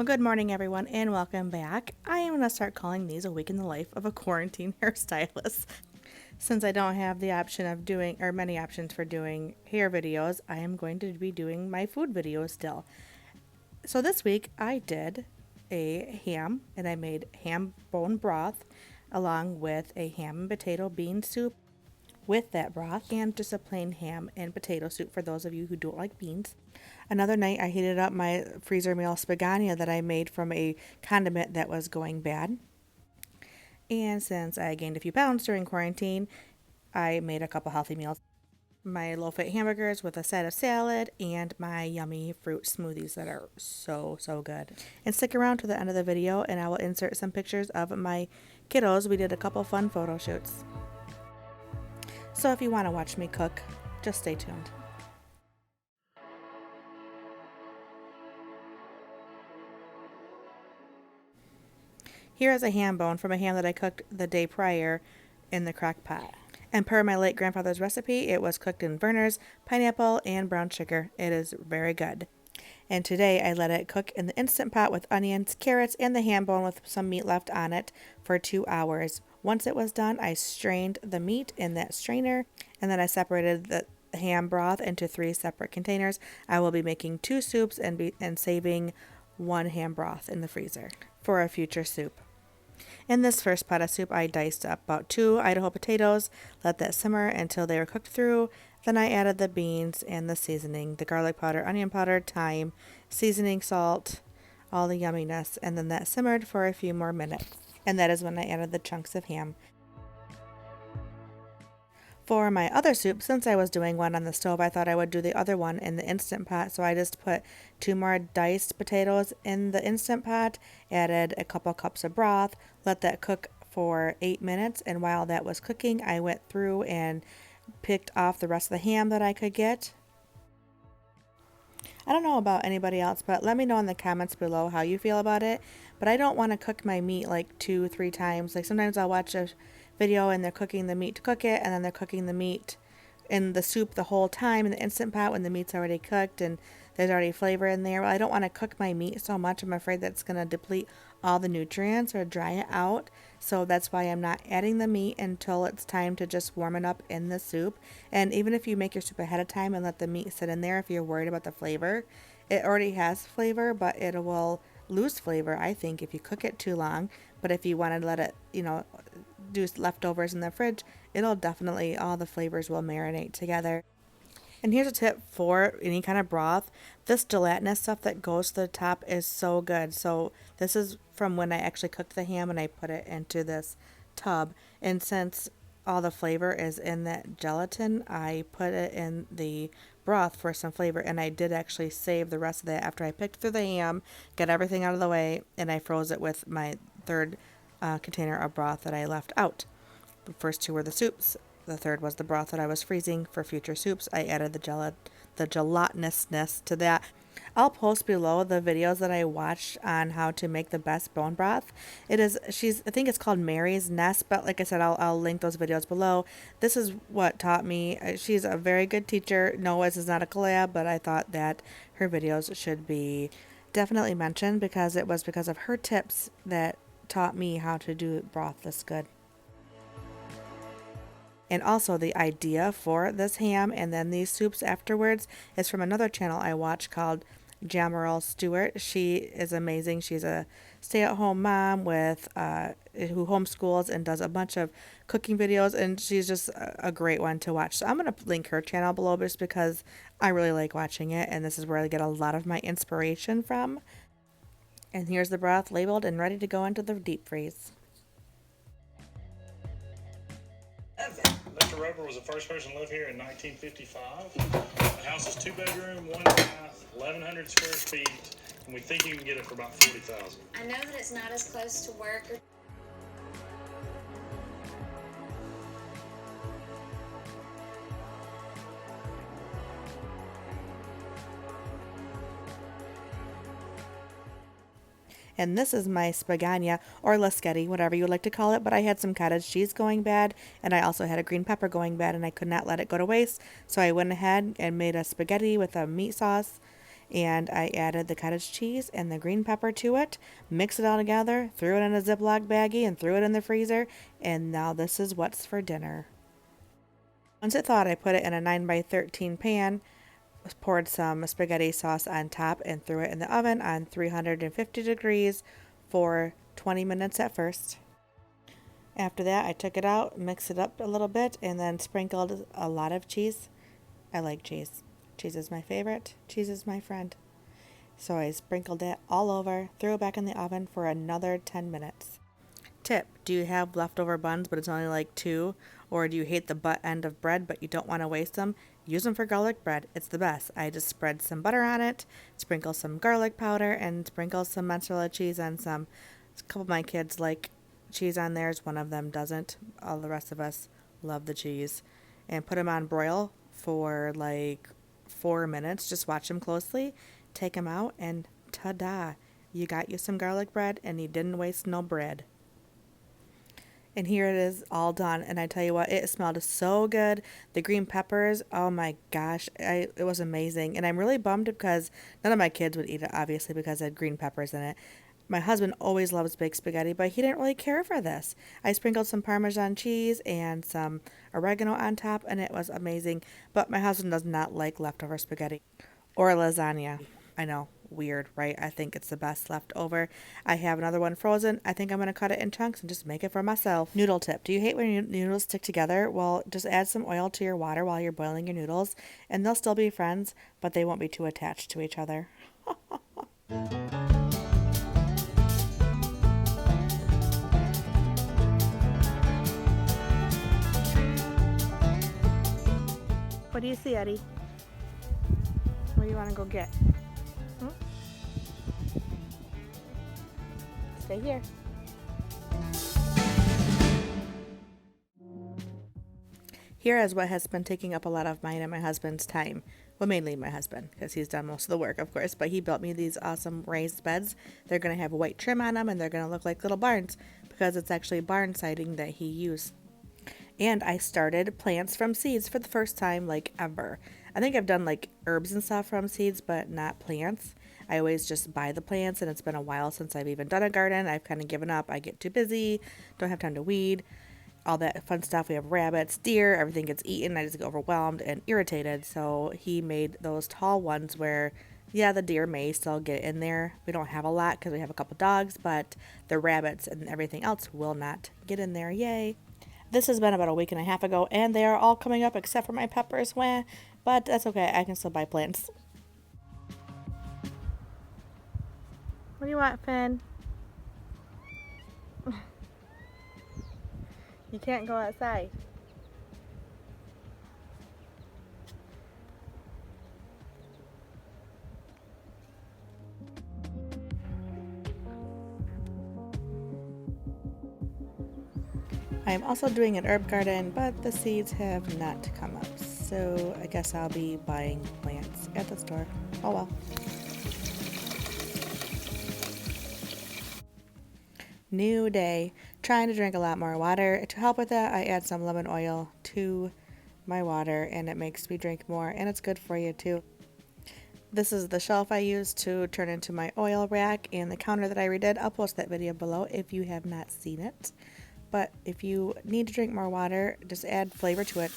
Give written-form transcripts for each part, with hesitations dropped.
Well, good morning, everyone, and welcome back. I am going to start calling these a week in the life of a quarantine hairstylist. Since I don't have the option of doing, or many options for doing hair videos, I am going to be doing my food videos still. So this week I did a ham, and I made ham bone broth along with a ham and potato bean soup with that broth, and just a plain ham and potato soup for those of you who don't like beans. Another night I heated up my freezer meal spagana that I made from a condiment that was going bad. And since I gained a few pounds during quarantine, I made a couple healthy meals. My low-fat hamburgers with a side of salad and my yummy fruit smoothies that are so good. And stick around to the end of the video and I will insert some pictures of my kiddos. We did a couple fun photo shoots. So if you want to watch me cook, just stay tuned. Here is a ham bone from a ham that I cooked the day prior in the crock pot. And per my late grandfather's recipe, it was cooked in Verner's, pineapple, and brown sugar. It is very good. And today I let it cook in the Instant Pot with onions, carrots, and the ham bone with some meat left on it for 2 hours. Once it was done, I strained the meat in that strainer, and then I separated the ham broth into 3 separate containers. I will be making 2 soups and saving 1 ham broth in the freezer for a future soup. In this first pot of soup, I diced up about 2 Idaho potatoes, let that simmer until they were cooked through. Then I added the beans and the seasoning, the garlic powder, onion powder, thyme, seasoning, salt, all the yumminess, and then that simmered for a few more minutes. And that is when I added the chunks of ham. For my other soup, since I was doing one on the stove, I thought I would do the other one in the Instant Pot. So I just put 2 more diced potatoes in the Instant Pot, added a couple cups of broth, let that cook for 8 minutes. And while that was cooking, I went through and picked off the rest of the ham that I could get. I don't know about anybody else, but let me know in the comments below how you feel about it. But I don't want to cook my meat like 2-3 times. Like sometimes I'll watch a video and they're cooking the meat to cook it, and then they're cooking the meat in the soup the whole time in the Instant Pot when the meat's already cooked and there's already flavor in there. Well, I don't want to cook my meat so much. I'm afraid that's going to deplete all the nutrients or dry it out. So that's why I'm not adding the meat until it's time to just warm it up in the soup. And even if you make your soup ahead of time and let the meat sit in there, if you're worried about the flavor, it already has flavor, but it will lose flavor, I think, if you cook it too long. But if you want to let it, do leftovers in the fridge, it'll definitely, all the flavors will marinate together. And here's a tip for any kind of broth. This gelatinous stuff that goes to the top is so good. So this is from when I actually cooked the ham and I put it into this tub. And since all the flavor is in that gelatin, I put it in the broth for some flavor, and I did actually save the rest of that after I picked through the ham, got everything out of the way, and I froze it with my third container of broth that I left out. The first 2 were the soups. The third was the broth that I was freezing for future soups. I added the gelatinousness to that. I'll post below the videos that I watched on how to make the best bone broth. I think it's called Mary's Nest, but like I said, I'll link those videos below. This is what taught me. She's a very good teacher. No, this is not a collab, but I thought that her videos should be definitely mentioned because it was because of her tips that taught me how to do broth this good. And also the idea for this ham and then these soups afterwards is from another channel I watch called Jamarl Stewart. She is amazing. She's a stay-at-home mom with who homeschools and does a bunch of cooking videos, and she's just a great one to watch. So I'm going to link her channel below just because I really like watching it, and this is where I get a lot of my inspiration from. And here's the broth labeled and ready to go into the deep freeze. Mr. Roper was the first person to live here in 1955. The house is 2-bedroom, 1 bath, 1,100 square feet, and we think you can get it for about $40,000. I know that it's not as close to work or And this is my spagana, or lascetti, whatever you would like to call it, but I had some cottage cheese going bad, and I also had a green pepper going bad, and I could not let it go to waste, so I went ahead and made a spaghetti with a meat sauce, and I added the cottage cheese and the green pepper to it, mixed it all together, threw it in a Ziploc baggie and threw it in the freezer, and now this is what's for dinner. Once it thawed, I put it in a 9 by 13 pan, poured some spaghetti sauce on top, and threw it in the oven on 350 degrees for 20 minutes at first. After that, I took it out, mixed it up a little bit, and then sprinkled a lot of cheese. I like cheese. Cheese is my favorite. Cheese is my friend. So I sprinkled it all over, threw it back in the oven for another 10 minutes. Tip: do you have leftover buns but it's only like 2? Or do you hate the butt end of bread but you don't want to waste them? Use them for garlic bread. It's the best. I just spread some butter on it, sprinkle some garlic powder, and sprinkle some mozzarella cheese on some. A couple of my kids like cheese on theirs, one of them doesn't. All the rest of us love the cheese. And put them on broil for like 4 minutes. Just watch them closely, take them out, and ta-da! You got you some garlic bread and you didn't waste no bread. And here it is all done, and I tell you what, it smelled so good. The green peppers, oh my gosh, it was amazing. And I'm really bummed because none of my kids would eat it, obviously, because it had green peppers in it. My husband always loves baked spaghetti, but he didn't really care for this. I sprinkled some Parmesan cheese and some oregano on top, and it was amazing. But my husband does not like leftover spaghetti or lasagna. I know, weird, right? I think it's the best left over. I have another one frozen. I think I'm going to cut it in chunks and just make it for myself. Noodle tip: do you hate when your noodles stick together? Well, just add some oil to your water while you're boiling your noodles, and they'll still be friends, but they won't be too attached to each other. What do you see, Eddie? What do you want to go get? Stay here. Here is what has been taking up a lot of mine and my husband's time. Well, mainly my husband, because he's done most of the work, of course, but he built me these awesome raised beds. They're going to have white trim on them, and they're going to look like little barns, because it's actually barn siding that he used. And I started plants from seeds for the first time, like, ever. I think I've done, like, herbs and stuff from seeds, but not plants. I always just buy the plants, and it's been a while since I've even done a garden. I've kind of given up. I get too busy, don't have time to weed, all that fun stuff. We have rabbits, deer, everything gets eaten. I just get overwhelmed and irritated. So he made those tall ones where, yeah, the deer may still get in there. We don't have a lot because we have a couple dogs, but the rabbits and everything else will not get in there. Yay. This has been about a week and a half ago, and they are all coming up except for my peppers. Wah. But that's okay. I can still buy plants. What do you want, Finn? You can't go outside. I am also doing an herb garden, but the seeds have not come up. So I guess I'll be buying plants at the store. Oh well. New day. Trying to drink a lot more water. To help with that, I add some lemon oil to my water, and it makes me drink more, and it's good for you too. This is the shelf I use to turn into my oil rack, and the counter that I redid. I'll post that video below if you have not seen it. But if you need to drink more water, just add flavor to it.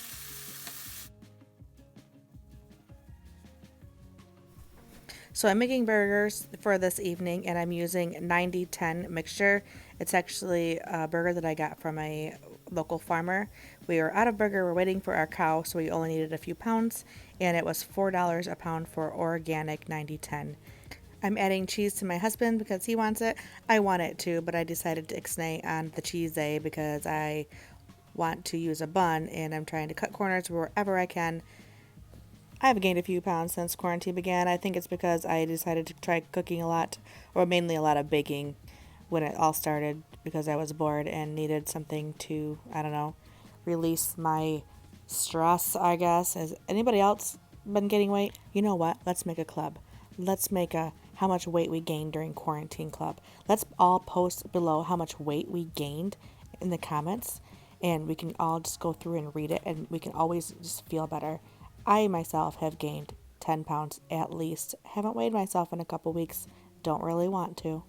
So I'm making burgers for this evening, and I'm using 90-10 mixture. It's actually a burger that I got from a local farmer. We were out of burger, we're waiting for our cow, so we only needed a few pounds, and it was $4 a pound for organic 90-10. I'm adding cheese to my husband because he wants it. I want it too, but I decided to ixnay on the cheese because I want to use a bun, and I'm trying to cut corners wherever I can. I've gained a few pounds since quarantine began. I think it's because I decided to try cooking a lot, or mainly a lot of baking when it all started, because I was bored and needed something to, I don't know, release my stress, I guess. Has anybody else been gaining weight? You know what? Let's make a club. Let's make a how much weight we gained during quarantine club. Let's all post below how much weight we gained in the comments, and we can all just go through and read it, and we can always just feel better. I myself have gained 10 pounds at least. Haven't weighed myself in a couple weeks. Don't really want to.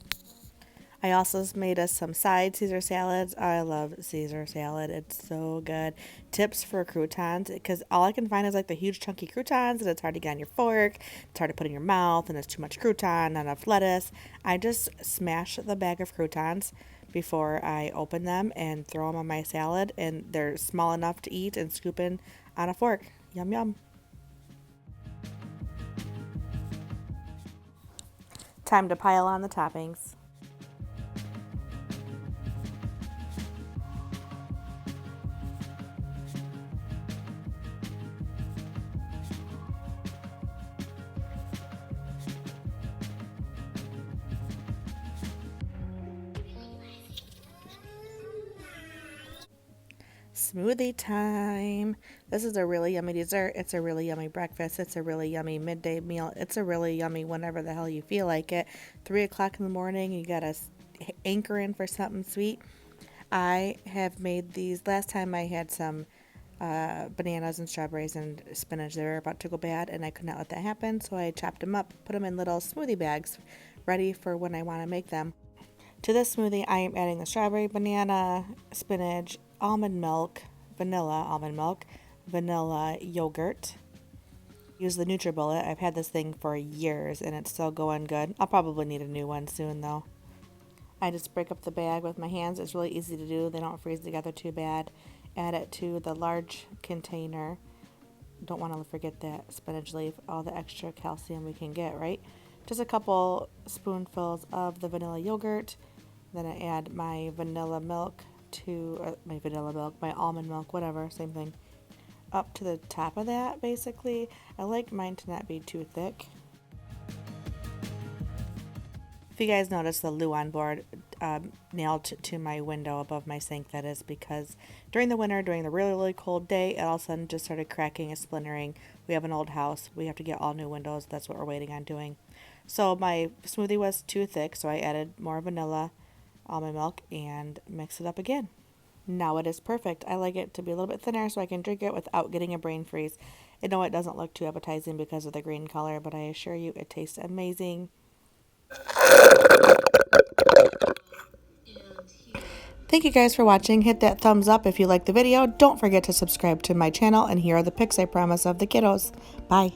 I also made us some side Caesar salads. I love Caesar salad. It's so good. Tips for croutons, because all I can find is like the huge chunky croutons, and it's hard to get on your fork. It's hard to put in your mouth, and it's too much crouton, not enough lettuce. I just smash the bag of croutons before I open them and throw them on my salad, and they're small enough to eat and scoop in on a fork. Yum, yum. Time to pile on the toppings. Smoothie time. This is a really yummy dessert. It's a really yummy breakfast. It's a really yummy midday meal. It's a really yummy whenever the hell you feel like it. 3 o'clock in the morning, you got to anchor in for something sweet. I have made these. Last time I had some bananas and strawberries and spinach. They were about to go bad, and I could not let that happen, so I chopped them up, put them in little smoothie bags, ready for when I want to make them. To this smoothie, I am adding the strawberry, banana, spinach, almond milk, vanilla yogurt. Use the NutriBullet. I've had this thing for years, and it's still going good. I'll probably need a new one soon, though. I just break up the bag with my hands. It's really easy to do. They don't freeze together too bad. Add it to the large container. Don't want to forget that spinach leaf, all the extra calcium we can get, right? Just a couple spoonfuls of the vanilla yogurt. Then I add my vanilla milk my almond milk, whatever, same thing. Up to the top of that, basically. I like mine to not be too thick. If you guys notice the Luan board nailed to my window above my sink, that is because during the winter, during the really, really cold day, it all of a sudden just started cracking and splintering. We have an old house. We have to get all new windows. That's what we're waiting on doing. So my smoothie was too thick, so I added more vanilla, almond milk, and mix it up again. Now it is perfect. I like it to be a little bit thinner so I can drink it without getting a brain freeze. I know it doesn't look too appetizing because of the green color, but I assure you it tastes amazing. Thank you guys for watching. Hit that thumbs up if you liked the video. Don't forget to subscribe to my channel, and here are the pics I promise of the kiddos. Bye.